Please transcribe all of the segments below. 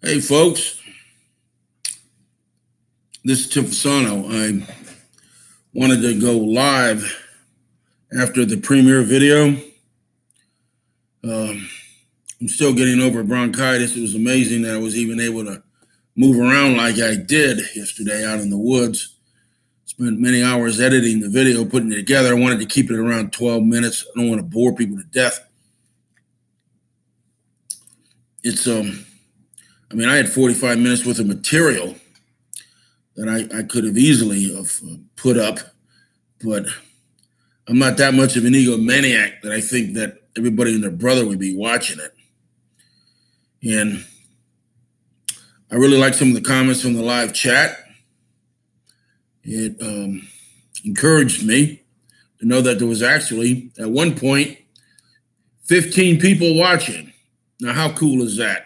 Hey folks, this is Tim Fasano. I wanted to go live after the premiere video. I'm still getting over bronchitis. It was amazing that I was even able to move around like I did yesterday out in the woods. Spent many hours editing the video, putting it together. I wanted to keep it around 12 minutes. I don't want to bore people to death. I had 45 minutes worth of material that I could have easily have put up, but I'm not that much of an egomaniac that I think that everybody and their brother would be watching it. And I really like some of the comments from the live chat. It encouraged me to know that there was actually, at one point, 15 people watching. Now, how cool is that?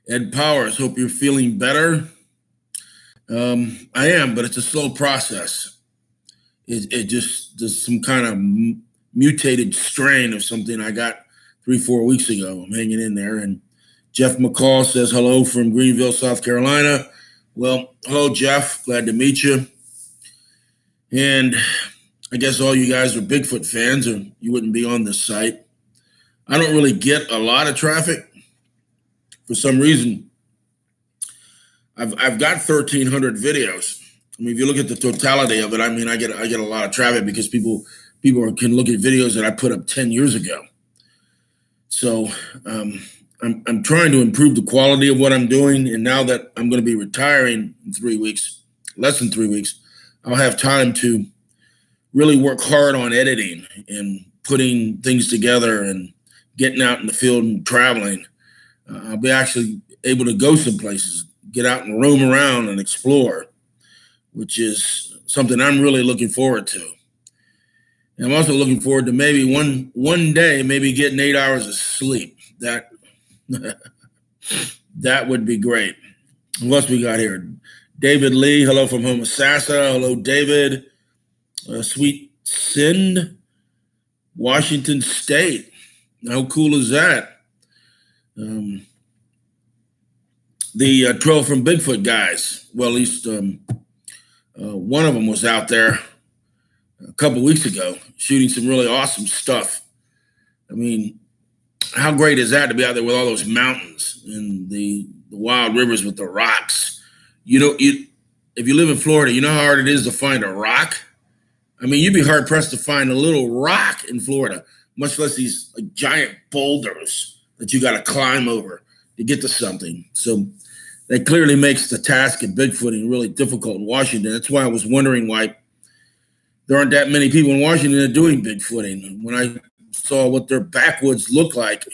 Ed Powers, hope you're feeling better. I am, but it's a slow process. It just, there's some kind of mutated strain of something I got 3-4 weeks ago. I'm hanging in there. And Jeff McCall says hello from Greenville, South Carolina. Well, hello, Jeff. Glad to meet you. And I guess all you guys are Bigfoot fans, or you wouldn't be on this site. I don't really get a lot of traffic. For some reason, I've got 1,300 videos. I mean, if you look at the totality of it, I get a lot of traffic because people can look at videos that I put up 10 years ago. So I'm trying to improve the quality of what I'm doing. And now that I'm going to be retiring in 3 weeks, less than 3 weeks, I'll have time to really work hard on editing and putting things together and getting out in the field and traveling. I'll be actually able to go some places, get out and roam around and explore, which is something I'm really looking forward to. And I'm also looking forward to maybe one day, maybe getting 8 hours of sleep. That that would be great. What else we got here? David Lee, hello from Homosassa. Hello, David. Sweet Sind, Washington State. How cool is that? The Trail from Bigfoot guys, well, at least one of them was out there a couple weeks ago shooting some really awesome stuff. I mean, how great is that to be out there with all those mountains and the wild rivers with the rocks? If you live in Florida, you know how hard it is to find a rock? I mean, you'd be hard pressed to find a little rock in Florida, much less these giant boulders that you got to climb over to get to something. So that clearly makes the task of Bigfooting really difficult in Washington. That's why I was wondering why there aren't that many people in Washington that are doing Bigfooting. When I saw what their backwoods look like,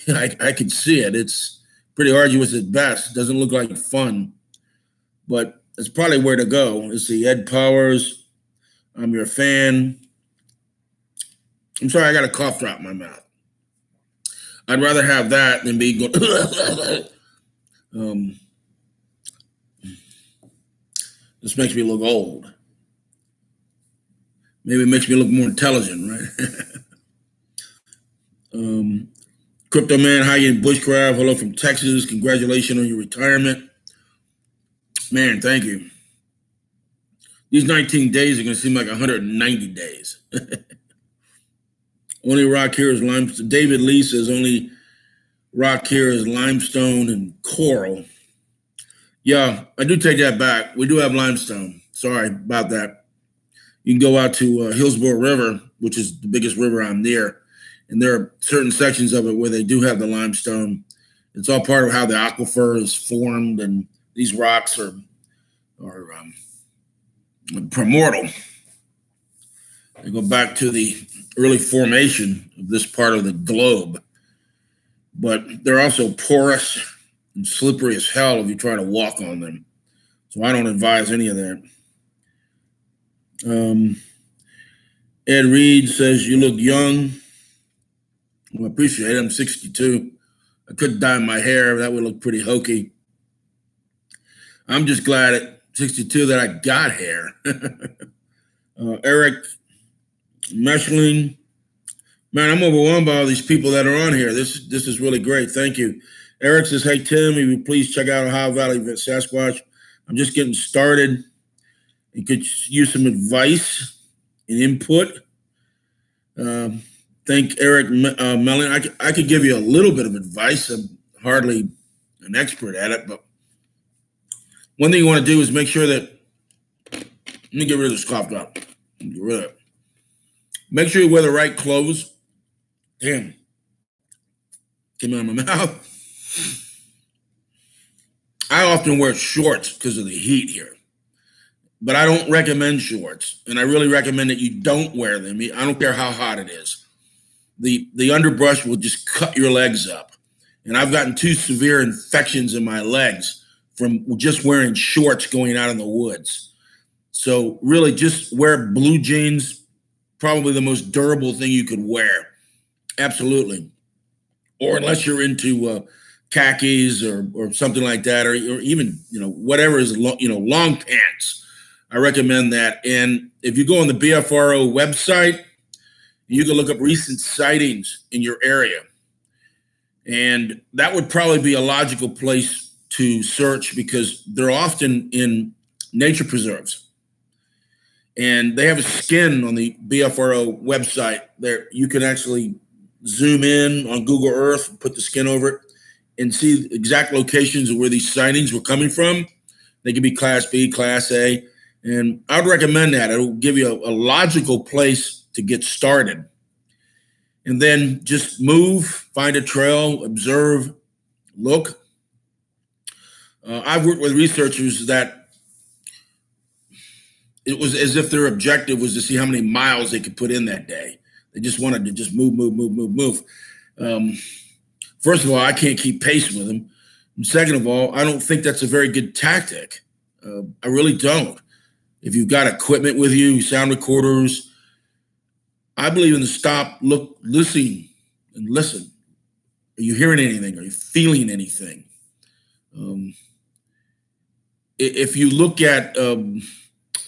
I could see it. It's pretty arduous at best. It doesn't look like fun, but it's probably where to go. Let's see, Ed Powers, I'm your fan. I'm sorry, I got a cough drop in my mouth. I'd rather have that than be going. This makes me look old. Maybe it makes me look more intelligent, right? Crypto Man, how you in Bushcraft? Hello from Texas. Congratulations on your retirement. Man, thank you. These 19 days are going to seem like 190 days. Only rock here is limestone. David Lee says only rock here is limestone and coral. Yeah, I do take that back. We do have limestone. Sorry about that. You can go out to Hillsborough River, which is the biggest river I'm near, and there are certain sections of it where they do have the limestone. It's all part of how the aquifer is formed, and these rocks are primordial. They go back to the early formation of this part of the globe, but they're also porous and slippery as hell if you try to walk on them. So I don't advise any of that. Ed Reed says, you look young. Well, I appreciate it. I'm 62. I could dye my hair. That would look pretty hokey. I'm just glad at 62 that I got hair. Eric Meshling Man, I'm overwhelmed by all these people that are on here. This is really great. Thank you. Eric says, hey, Tim, if you please check out Ohio Valley Sasquatch. I'm just getting started. You could use some advice and input. Thank Eric Mellon. I could give you a little bit of advice. I'm hardly an expert at it, but one thing you want to do is make sure that, let me get rid of this cough drop. Get rid of it. Make sure you wear the right clothes. Damn. Came out of my mouth. I often wear shorts because of the heat here. But I don't recommend shorts. And I really recommend that you don't wear them. I don't care how hot it is. The underbrush will just cut your legs up. And I've gotten 2 severe infections in my legs from just wearing shorts going out in the woods. So really just wear blue jeans, probably the most durable thing you could wear. Absolutely. Or unless you're into khakis or something like that, or even, whatever is, long pants. I recommend that. And if you go on the BFRO website, you can look up recent sightings in your area. And that would probably be a logical place to search because they're often in nature preserves. And they have a skin on the BFRO website there. You can actually zoom in on Google Earth, put the skin over it, and see exact locations of where these sightings were coming from. They could be Class B, Class A. And I would recommend that. It will give you a logical place to get started. And then just move, find a trail, observe, look. I've worked with researchers that it was as if their objective was to see how many miles they could put in that day. They just wanted to just move. First of all, I can't keep pace with them. And second of all, I don't think that's a very good tactic. I really don't. If you've got equipment with you, sound recorders, I believe in the stop, look, listen, and listen. Are you hearing anything? Are you feeling anything? If you look at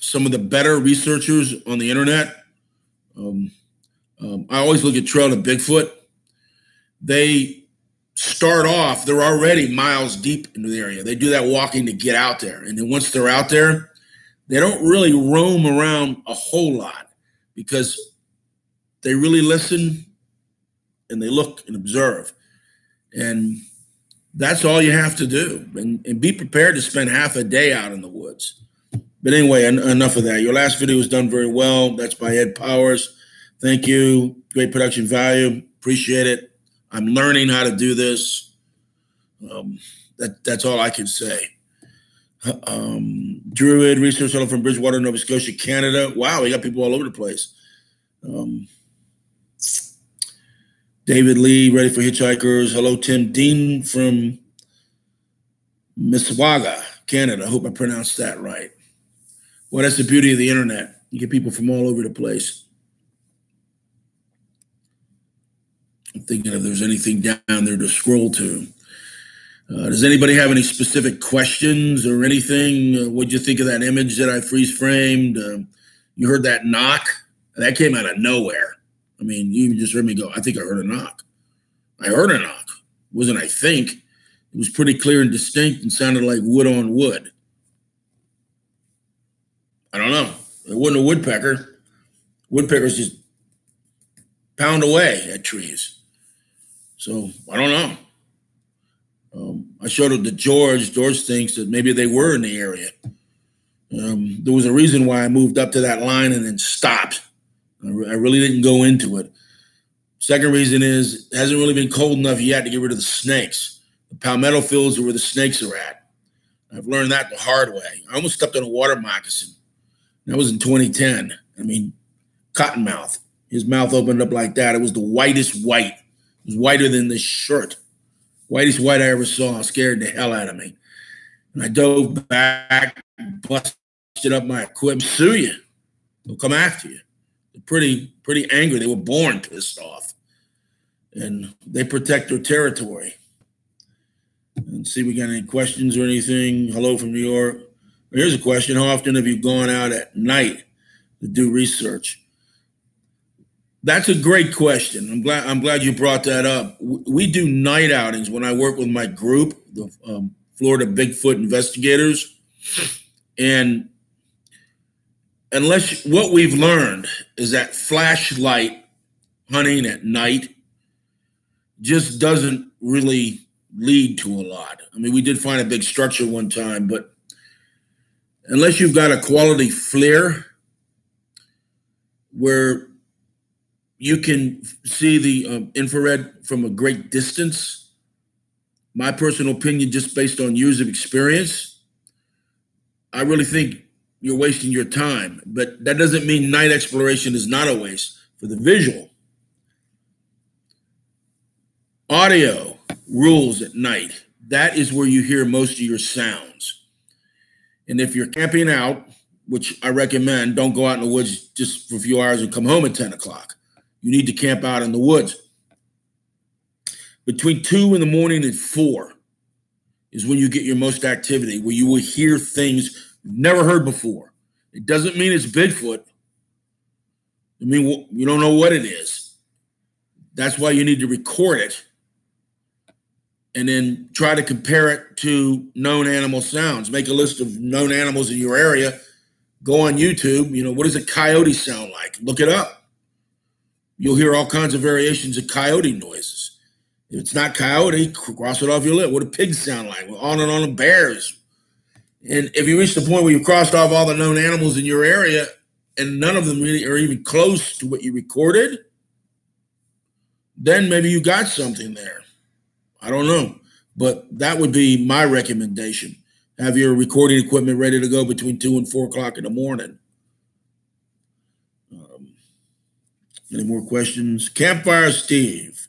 some of the better researchers on the internet, I always look at Trail to Bigfoot. They start off, they're already miles deep into the area. They do that walking to get out there. And then once they're out there, they don't really roam around a whole lot because they really listen and they look and observe. And that's all you have to do. And be prepared to spend half a day out in the woods. But anyway, enough of that. Your last video was done very well. That's by Ed Powers. Thank you. Great production value. Appreciate it. I'm learning how to do this. That's all I can say. Druid Research Fellow from Bridgewater, Nova Scotia, Canada. Wow, we got people all over the place. David Lee, ready for hitchhikers. Hello, Tim Dean from Mississauga, Canada. I hope I pronounced that right. Well, that's the beauty of the internet. You get people from all over the place. I'm thinking if there's anything down there to scroll to. Does anybody have any specific questions or anything? What'd you think of that image that I freeze framed? You heard that knock? That came out of nowhere. I mean, you just heard me go, I think I heard a knock. I heard a knock. It wasn't I think. It was pretty clear and distinct and sounded like wood on wood. I don't know. It wasn't a woodpecker. Woodpeckers just pound away at trees. So I don't know. I showed it to George. George thinks that maybe they were in the area. There was a reason why I moved up to that line and then stopped. I really didn't go into it. Second reason is it hasn't really been cold enough yet to get rid of the snakes. The palmetto fields are where the snakes are at. I've learned that the hard way. I almost stepped on a water moccasin. That was in 2010. I mean, cottonmouth. His mouth opened up like that. It was the whitest white. It was whiter than this shirt. Whitest white I ever saw. Scared the hell out of me. And I dove back, busted up my equipment. Sue you. They'll come after you. They're pretty angry. They were born pissed off. And they protect their territory. And see if we got any questions or anything. Hello from New York. Here's a question. How often have you gone out at night to do research? That's a great question. I'm glad you brought that up. We do night outings when I work with my group, the Florida Bigfoot investigators, and unless what we've learned is that flashlight hunting at night just doesn't really lead to a lot. I mean, we did find a big structure one time, but unless you've got a quality FLIR where you can see the infrared from a great distance, my personal opinion, just based on years of experience, I really think you're wasting your time. But that doesn't mean night exploration is not a waste for the visual. Audio rules at night. That is where you hear most of your sounds. And if you're camping out, which I recommend, don't go out in the woods just for a few hours and come home at 10 o'clock. You need to camp out in the woods. Between 2 in the morning and 4 is when you get your most activity, where you will hear things you've never heard before. It doesn't mean it's Bigfoot. I mean, you don't know what it is. That's why you need to record it and then try to compare it to known animal sounds. Make a list of known animals in your area. Go on YouTube. What does a coyote sound like? Look it up. You'll hear all kinds of variations of coyote noises. If it's not coyote, cross it off your list. What do pigs sound like? On and on, bears. And if you reach the point where you've crossed off all the known animals in your area and none of them really are even close to what you recorded, then maybe you got something there. I don't know. But that would be my recommendation. Have your recording equipment ready to go between 2 and 4 o'clock in the morning. Any more questions? Campfire Steve.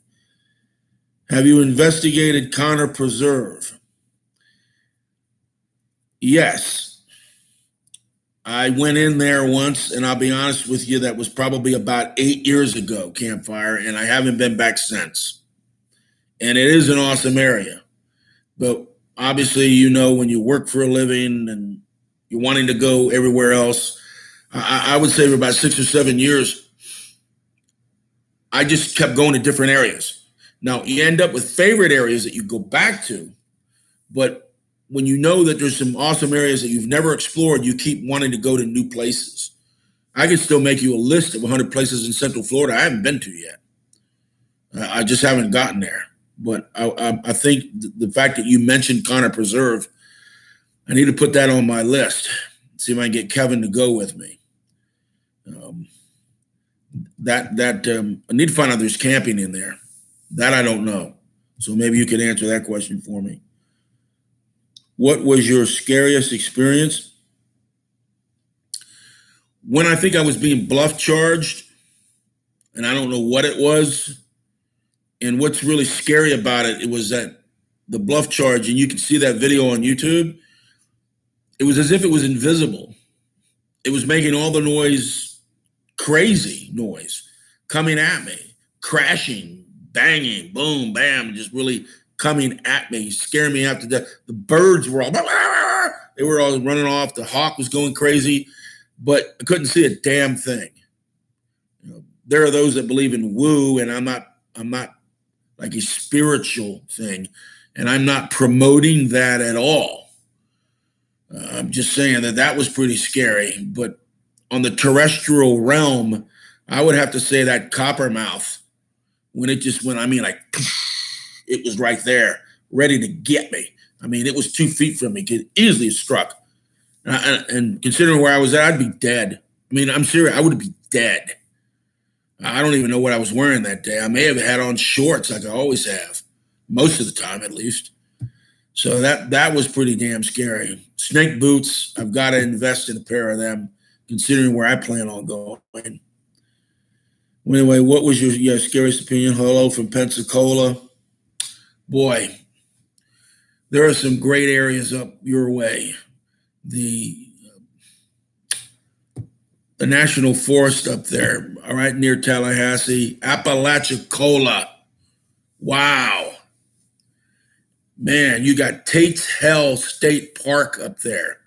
Have you investigated Connor Preserve? Yes. I went in there once, and I'll be honest with you, that was probably about 8 years ago, Campfire, and I haven't been back since. And it is an awesome area. But obviously, when you work for a living and you're wanting to go everywhere else, I would say for about 6 or 7 years, I just kept going to different areas. Now, you end up with favorite areas that you go back to, but when you know that there's some awesome areas that you've never explored, you keep wanting to go to new places. I can still make you a list of 100 places in Central Florida I haven't been to yet. I just haven't gotten there. But I think the fact that you mentioned Connor Preserve, I need to put that on my list. See if I can get Kevin to go with me. I need to find out there's camping in there. That I don't know. So maybe you can answer that question for me. What was your scariest experience? When I think I was being bluff charged, and I don't know what it was. And what's really scary about it, it was that the bluff charge, and you can see that video on YouTube, it was as if it was invisible. It was making all the noise, crazy noise, coming at me, crashing, banging, boom, bam, just really coming at me, scaring me out to death. The birds were all, they were all running off. The hawk was going crazy, but I couldn't see a damn thing. There are those that believe in woo, and I'm not like a spiritual thing, and I'm not promoting that at all. I'm just saying that was pretty scary. But on the terrestrial realm, I would have to say that coppermouth, when it just went, it was right there, ready to get me. It was 2 feet from me, could easily have struck. And considering where I was at, I'd be dead. I'm serious, I would be dead. I don't even know what I was wearing that day. I may have had on shorts like I always have, most of the time at least. So that was pretty damn scary. Snake boots, I've got to invest in a pair of them, considering where I plan on going. Anyway, what was your scariest opinion? Hello from Pensacola. Boy, there are some great areas up your way. The national forest up there, all right, near Tallahassee, Apalachicola. Wow. Man, you got Tate's Hell State Park up there,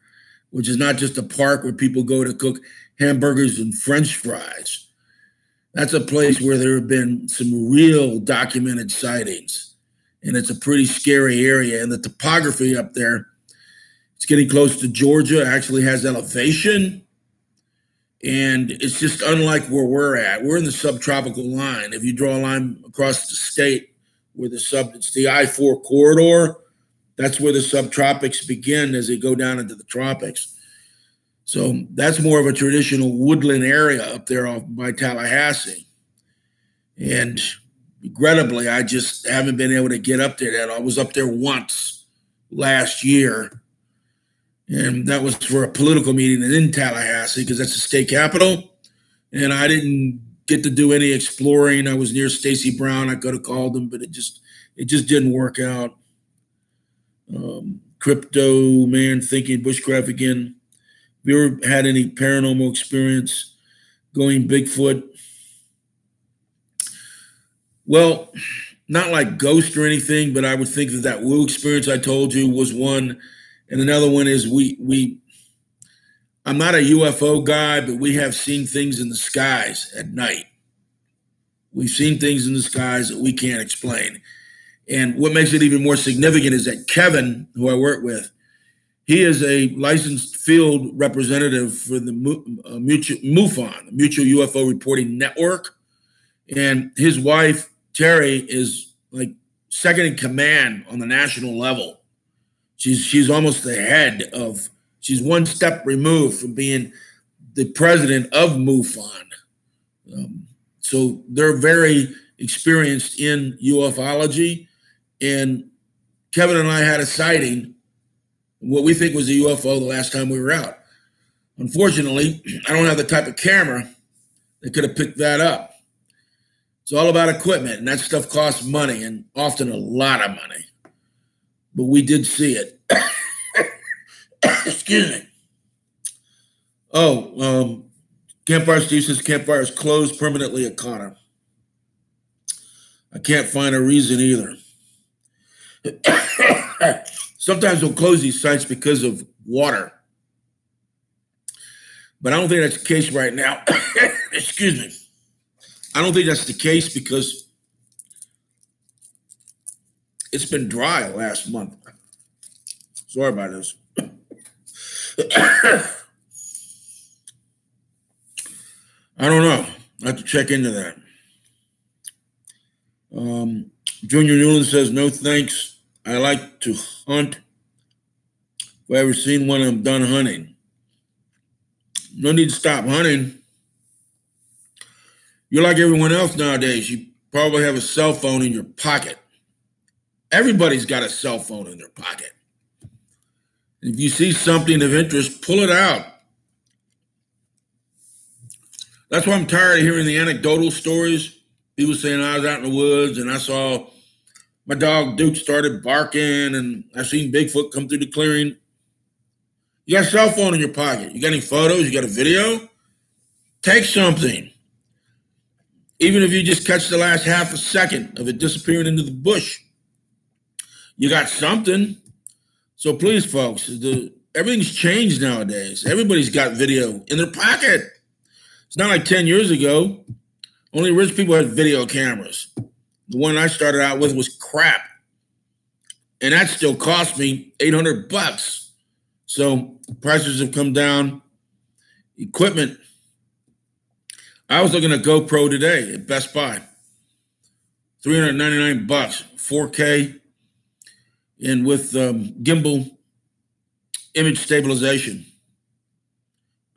which is not just a park where people go to cook hamburgers and French fries. That's a place where there have been some real documented sightings. And it's a pretty scary area. And the topography up there, it's getting close to Georgia, actually has elevation. And it's just unlike where we're at. We're in the subtropical line. If you draw a line across the state where it's the I-4 corridor, that's where the subtropics begin as they go down into the tropics. So that's more of a traditional woodland area up there off by Tallahassee. And regrettably, I just haven't been able to get up there yet. I was up there once last year, and that was for a political meeting in Tallahassee because that's the state capital. And I didn't get to do any exploring. I was near Stacey Brown. I could have called him, but it just didn't work out. Crypto man thinking bushcraft again. Have you ever had any paranormal experience going Bigfoot? Well, not like ghost or anything, but I would think that woo experience I told you was one. And another one is I'm not a UFO guy, but we have seen things in the skies at night. We've seen things in the skies that we can't explain. And what makes it even more significant is that Kevin, who I work with, he is a licensed field representative for the MUFON, the Mutual UFO Reporting Network. And his wife, Terry, is like second in command on the national level. She's almost the head of, she's one step removed from being the president of MUFON. So they're very experienced in ufology. And Kevin and I had a sighting, what we think was a UFO the last time we were out. Unfortunately, I don't have the type of camera that could have picked that up. It's all about equipment, and that stuff costs money, and often a lot of money. But we did see it. Excuse me. Oh, Campfire Steve says campfire is closed permanently at Connor. I can't find a reason either. Sometimes they'll close these sites because of water. But I don't think that's the case right now. Excuse me. I don't think that's the case because it's been dry last month. Sorry about this. I don't know. I have to check into that. Junior Newland says, no thanks. I like to hunt. If I ever seen one, I'm done hunting. No need to stop hunting. You're like everyone else nowadays. You probably have a cell phone in your pocket. Everybody's got a cell phone in their pocket. If you see something of interest, pull it out. That's why I'm tired of hearing the anecdotal stories. People saying I was out in the woods and I saw my dog Duke started barking and I seen Bigfoot come through the clearing. You got a cell phone in your pocket. You got any photos? You got a video? Take something. Even if you just catch the last half a second of it disappearing into the bush, you got something. So please, folks, everything's changed nowadays. Everybody's got video in their pocket. It's not like 10 years ago. Only rich people had video cameras. The one I started out with was crap. And that still cost me $800. So prices have come down. Equipment. I was looking at GoPro today at Best Buy. $399, 4K, and with gimbal image stabilization.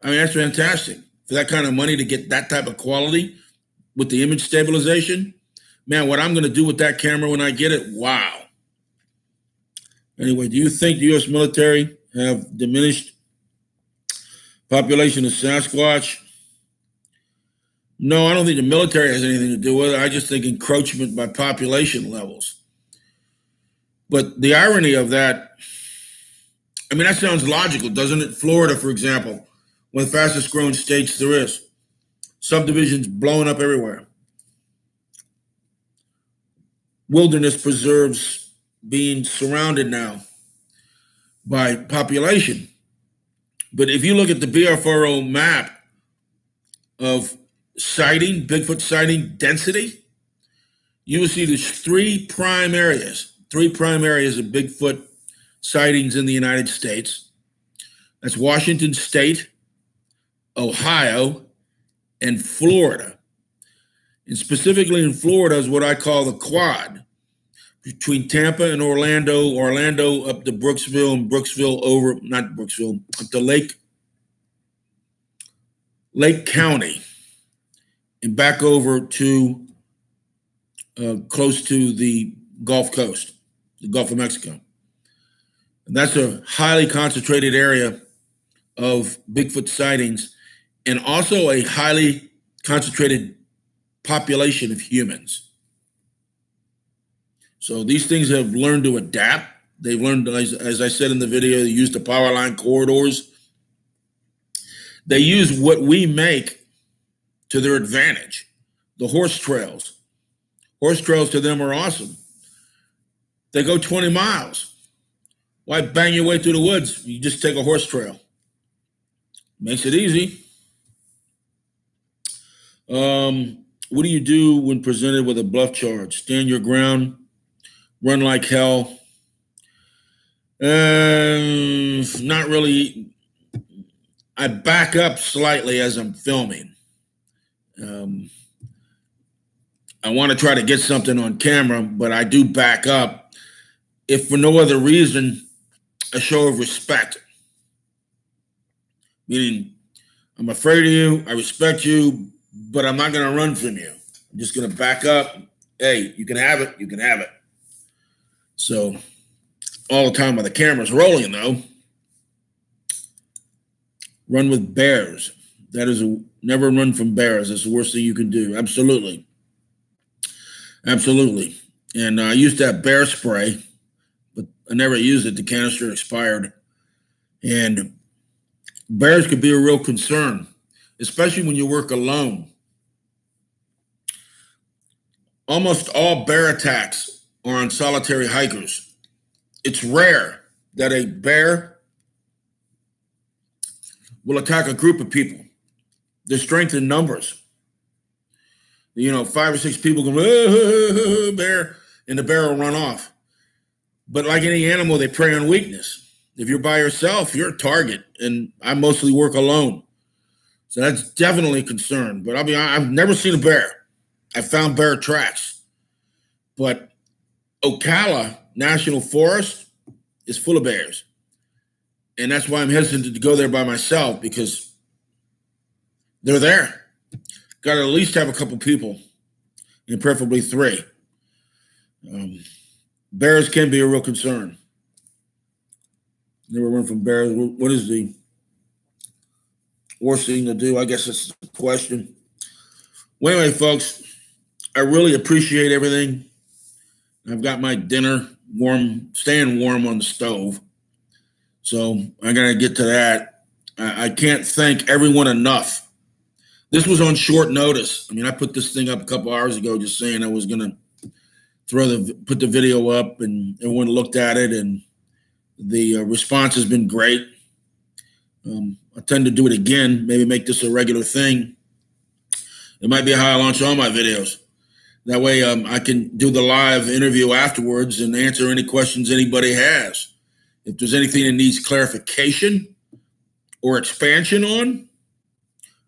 I mean, that's fantastic. For that kind of money to get that type of quality with the image stabilization, man, what I'm going to do with that camera when I get it, wow. Anyway, do you think the U.S. military have diminished population of Sasquatch? No, I don't think the military has anything to do with it. I just think encroachment by population levels. But the irony of that, I mean, that sounds logical, doesn't it? Florida, for example, one of the fastest growing states there is. Subdivisions blowing up everywhere. Wilderness preserves being surrounded now by population. But if you look at the BFRO map of sighting, Bigfoot sighting density, you will see there's three prime areas of Bigfoot sightings in the United States. That's Washington State, Ohio, and Florida. And specifically in Florida is what I call the quad, between Tampa and Orlando up to Brooksville, and Brooksville over, not Brooksville, up to Lake County, and back over to close to the Gulf Coast, the Gulf of Mexico. And that's a highly concentrated area of Bigfoot sightings, and also a highly concentrated population of humans. So these things have learned to adapt. They've learned, as I said in the video, they use the power line corridors. They use what we make to their advantage. The horse trails. Horse trails to them are awesome. They go 20 miles. Why bang your way through the woods? You just take a horse trail. Makes it easy. What do you do when presented with a bluff charge? Stand your ground, run like hell. Not really. I back up slightly as I'm filming. I want to try to get something on camera, but I do back up, if for no other reason, a show of respect. Meaning, I'm afraid of you, I respect you, but I'm not going to run from you. I'm just going to back up. Hey, you can have it, you can have it. So, all the time while the camera's rolling, though, run with bears. That is never run from bears. That's the worst thing you can do. Absolutely. Absolutely. And I used to have bear spray, but I never used it. The canister expired. And bears could be a real concern, especially when you work alone. Almost all bear attacks are on solitary hikers. It's rare that a bear will attack a group of people. There's strength in numbers. 5 or 6 people go, bear, and the bear will run off. But like any animal, they prey on weakness. If you're by yourself, you're a target, and I mostly work alone. So that's definitely a concern. But I've never seen a bear. I found bear tracks. But Ocala National Forest is full of bears. And that's why I'm hesitant to go there by myself, because they're there. Got to at least have a couple people, and preferably 3. Bears can be a real concern. Never run from bears. What is the worst thing to do? I guess that's the question. Well, anyway, folks, I really appreciate everything. I've got my dinner staying warm on the stove. So I got to get to that. I can't thank everyone enough. This was on short notice. I put this thing up a couple hours ago, just saying I was going to put the video up, and everyone looked at it, and the response has been great. I tend to do it again, maybe make this a regular thing. It might be how I launch all my videos. That way I can do the live interview afterwards and answer any questions anybody has. If there's anything that needs clarification or expansion on,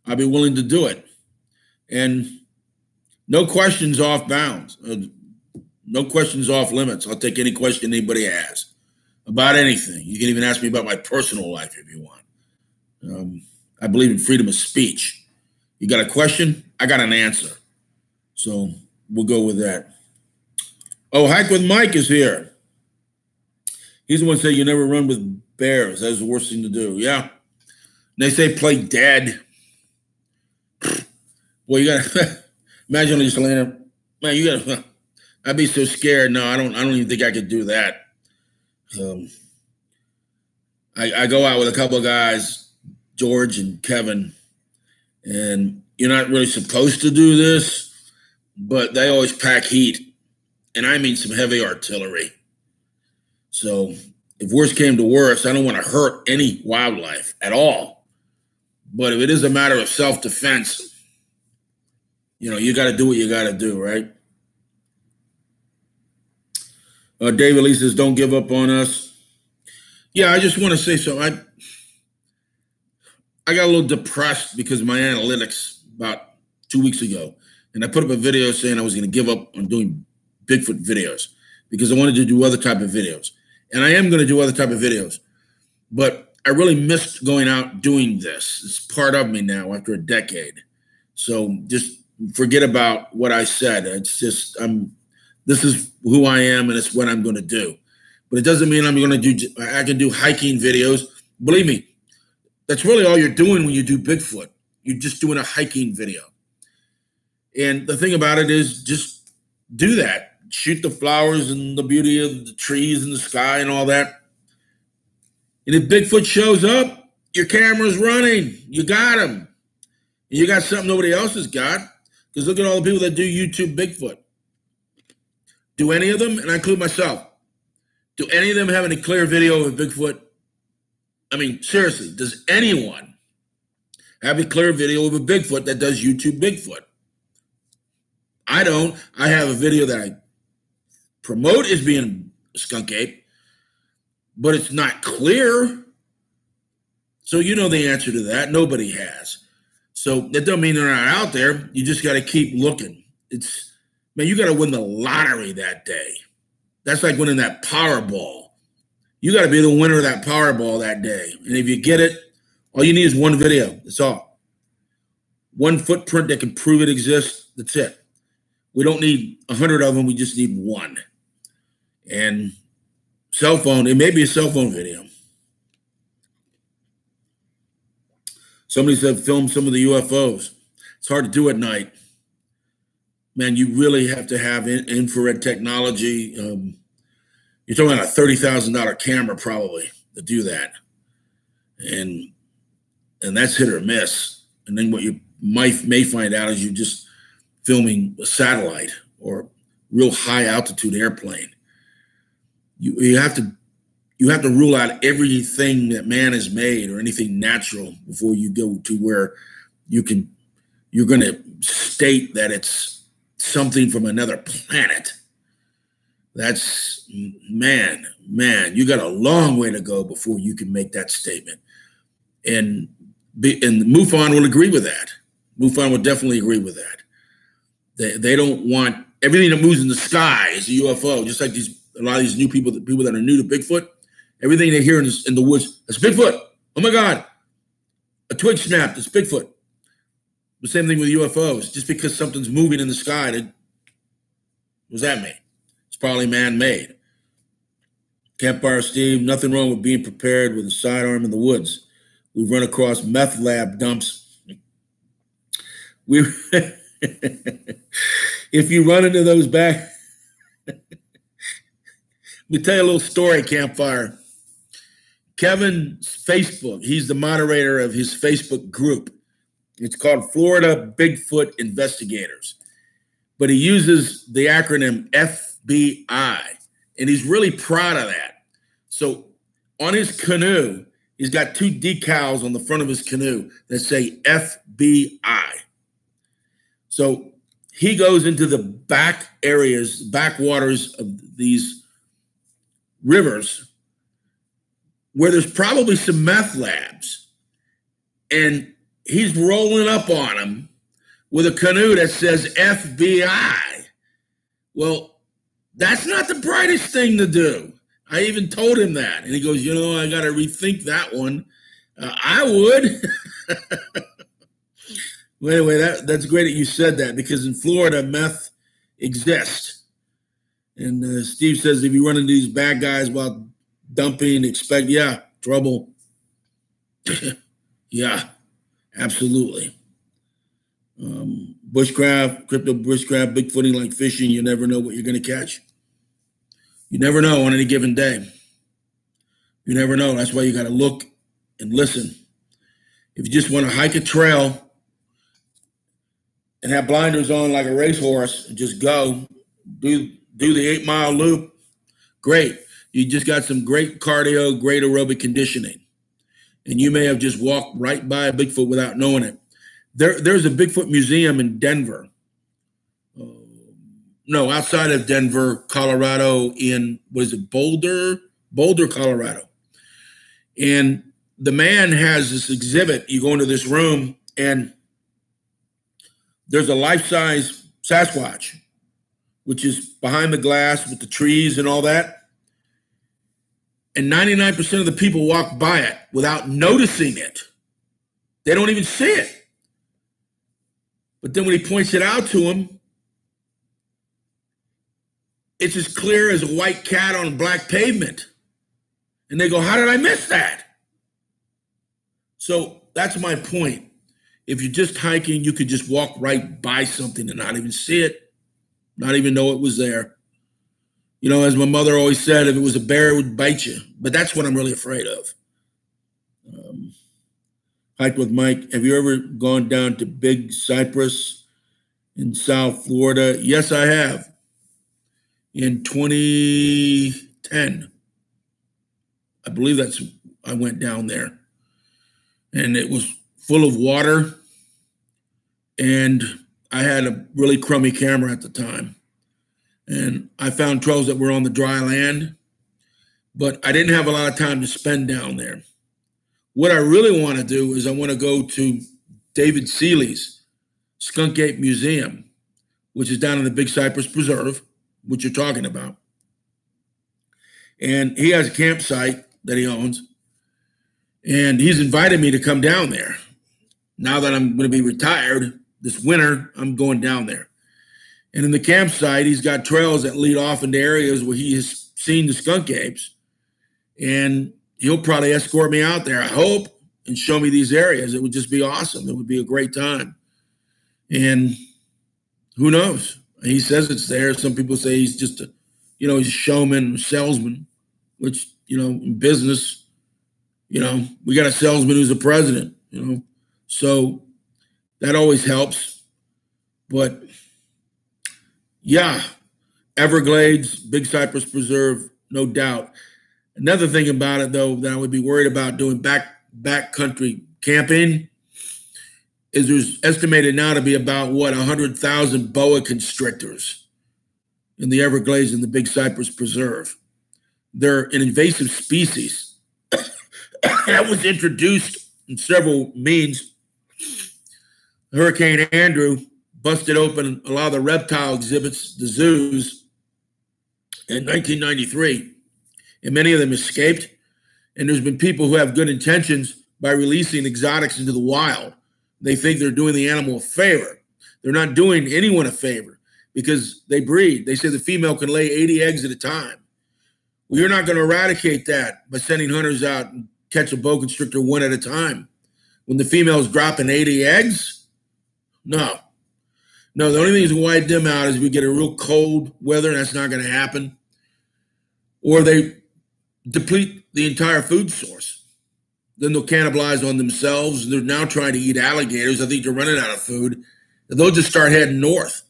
I'd be willing to do it. And no questions off bounds. No questions off limits. I'll take any question anybody has about anything. You can even ask me about my personal life if you want. I believe in freedom of speech. You got a question? I got an answer. So we'll go with that. Oh, Hike with Mike is here. He's the one saying you never run with bears. That's the worst thing to do. Yeah. They say play dead. Well, you gotta imagine just laying there. Man, you gotta. I'd be so scared. No, I don't even think I could do that. I go out with a couple of guys, George and Kevin, and you're not really supposed to do this, but they always pack heat, and I mean some heavy artillery. So if worse came to worse, I don't want to hurt any wildlife at all. But if it is a matter of self-defense, You know, you got to do what you got to do, right? David Lee says, don't give up on us. Yeah, I just want to say so. I got a little depressed because of my analytics about 2 weeks ago. And I put up a video saying I was going to give up on doing Bigfoot videos because I wanted to do other type of videos. And I am going to do other type of videos. But I really missed going out doing this. It's part of me now after a decade. So just forget about what I said. It's just, this is who I am and it's what I'm going to do. But it doesn't mean I can do hiking videos. Believe me, that's really all you're doing when you do Bigfoot. You're just doing a hiking video. And the thing about it is just do that. Shoot the flowers and the beauty of the trees and the sky and all that. And if Bigfoot shows up, your camera's running. You got him. And you got something nobody else has got. Because look at all the people that do YouTube Bigfoot. Do any of them, and I include myself, do any of them have any clear video of Bigfoot? I mean, seriously, does anyone have a clear video of a Bigfoot that does YouTube Bigfoot? I don't. I have a video that I promote as being a skunk ape, but it's not clear. So you know the answer to that. Nobody has. So that doesn't mean they're not out there. You just got to keep looking. Man, you got to win the lottery that day. That's like winning that Powerball. You got to be the winner of that Powerball that day. And if you get it, all you need is one video. That's all. One footprint that can prove it exists. That's it. We don't need 100 of them. We just need one. And cell phone, it may be a cell phone video. Somebody said film some of the UFOs. It's hard to do at night. Man, you really have to have infrared technology. You're talking about a $30,000 camera probably to do that. And that's hit or miss. And then what you may find out is you're just filming a satellite or a real high altitude airplane. You have to rule out everything that man has made or anything natural before you go to where you're going to state that it's something from another planet. That's, man, you got a long way to go before you can make that statement. And MUFON will agree with that. MUFON will definitely agree with that. They don't want everything that moves in the sky is a UFO, just like a lot of these new people that are new to Bigfoot. Everything they hear in the woods, that's Bigfoot. Oh my God, a twig snapped, it's Bigfoot. The same thing with UFOs. Just because something's moving in the sky, what does that mean? It's probably man-made. Campfire Steve, nothing wrong with being prepared with a sidearm in the woods. We've run across meth lab dumps. If you run into those back, let me tell you a little story, Campfire. Kevin's Facebook, he's the moderator of his Facebook group. It's called Florida Bigfoot Investigators. But he uses the acronym FBI, and he's really proud of that. So on his canoe, he's got two decals on the front of his canoe that say FBI. So he goes into the backwaters of these rivers where there's probably some meth labs, and he's rolling up on them with a canoe that says FBI. Well, that's not the brightest thing to do. I even told him that. And he goes, I got to rethink that one. I would. Well, anyway, that's great that you said that, because in Florida, meth exists. And Steve says if you run into these bad guys while dumping, expect, trouble. Yeah, absolutely. Bushcraft, crypto bushcraft, bigfooting like fishing. You never know what you're going to catch. You never know on any given day. You never know. That's why you got to look and listen. If you just want to hike a trail and have blinders on like a racehorse and just go, do the 8-mile loop, great. You just got some great cardio, great aerobic conditioning. And you may have just walked right by a Bigfoot without knowing it. There's a Bigfoot museum in Denver. no, outside of Denver, Colorado, in, what is it, Boulder, Colorado. And the man has this exhibit. You go into this room and there's a life-size Sasquatch, which is behind the glass with the trees and all that. And 99% of the people walk by it without noticing it. They don't even see it. But then when he points it out to them, it's as clear as a white cat on black pavement. And they go, how did I miss that? So that's my point. If you're just hiking, you could just walk right by something and not even see it, not even know it was there. You know, as my mother always said, if it was a bear, it would bite you. But that's what I'm really afraid of. Hike with Mike. Have you ever gone down to Big Cypress in South Florida? Yes, I have. In 2010. I believe I went down there. And it was full of water. And I had a really crummy camera at the time. And I found trails that were on the dry land, but I didn't have a lot of time to spend down there. What I really want to do is I want to go to David Seeley's Skunk Ape Museum, which is down in the Big Cypress Preserve, which you're talking about. And he has a campsite that he owns, and he's invited me to come down there. Now that I'm going to be retired this winter, I'm going down there. And in the campsite, he's got trails that lead off into areas where he has seen the skunk apes. And he'll probably escort me out there, I hope, and show me these areas. It would just be awesome. It would be a great time. And who knows? He says it's there. Some people say he's just he's a showman, salesman, which, in business, we got a salesman who's a president, So that always helps. But yeah, Everglades, Big Cypress Preserve, no doubt. Another thing about it, though, that I would be worried about doing backcountry camping is there's estimated now to be about, 100,000 boa constrictors in the Everglades and the Big Cypress Preserve. They're an invasive species that was introduced in several means. Hurricane Andrew busted open a lot of the reptile exhibits, the zoos, in 1993, and many of them escaped. And there's been people who have good intentions by releasing exotics into the wild. They think they're doing the animal a favor. They're not doing anyone a favor because they breed. They say the female can lay 80 eggs at a time. Well, you're not going to eradicate that by sending hunters out and catch a boa constrictor one at a time. When the female's dropping 80 eggs, no. No, the only thing that's going to wipe them out is if we get a real cold weather, and that's not going to happen. Or they deplete the entire food source. Then they'll cannibalize on themselves. They're now trying to eat alligators. I think they're running out of food. They'll just start heading north.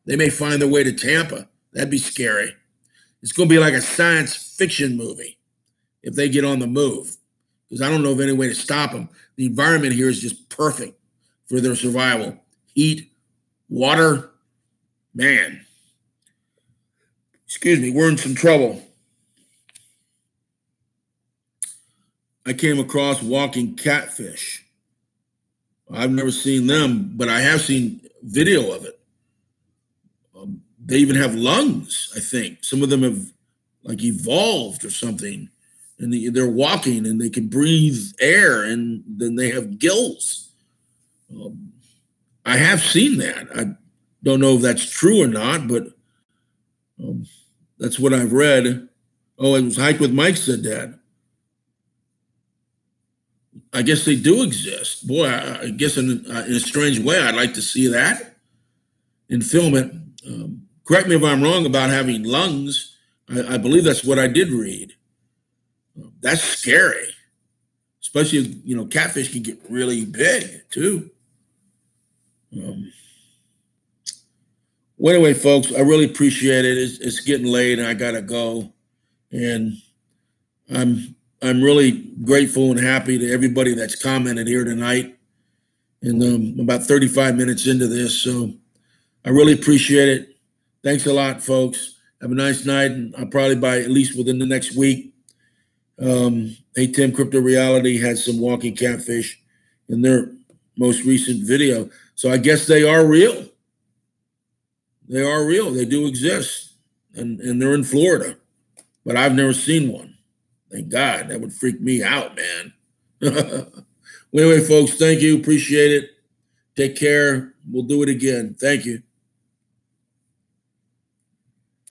They may find their way to Tampa. That'd be scary. It's going to be like a science fiction movie if they get on the move, because I don't know of any way to stop them. The environment here is just perfect for their survival. Heat, water, man. Excuse me, we're in some trouble. I came across walking catfish. I've never seen them, but I have seen video of it. They even have lungs, I think. Some of them have evolved or something, and they're walking and they can breathe air, and then they have gills. I have seen that. I don't know if that's true or not, but that's what I've read. Oh, it was Hike with Mike said that. I guess they do exist. Boy, I guess in a strange way, I'd like to see that and film it. Correct me if I'm wrong about having lungs. I believe that's what I did read. That's scary, especially, catfish can get really big too. Well, anyway, folks, I really appreciate it. It's getting late and I got to go. And I'm really grateful and happy to everybody that's commented here tonight. And I'm about 35 minutes into this, so I really appreciate it. Thanks a lot, folks. Have a nice night, and I'll probably by at least within the next week. Hey Tim, Crypto Reality had some walking catfish in their most recent video. So I guess they are real. They are real. They do exist. And they're in Florida. But I've never seen one. Thank God. That would freak me out, man. Anyway, folks, thank you. Appreciate it. Take care. We'll do it again. Thank you.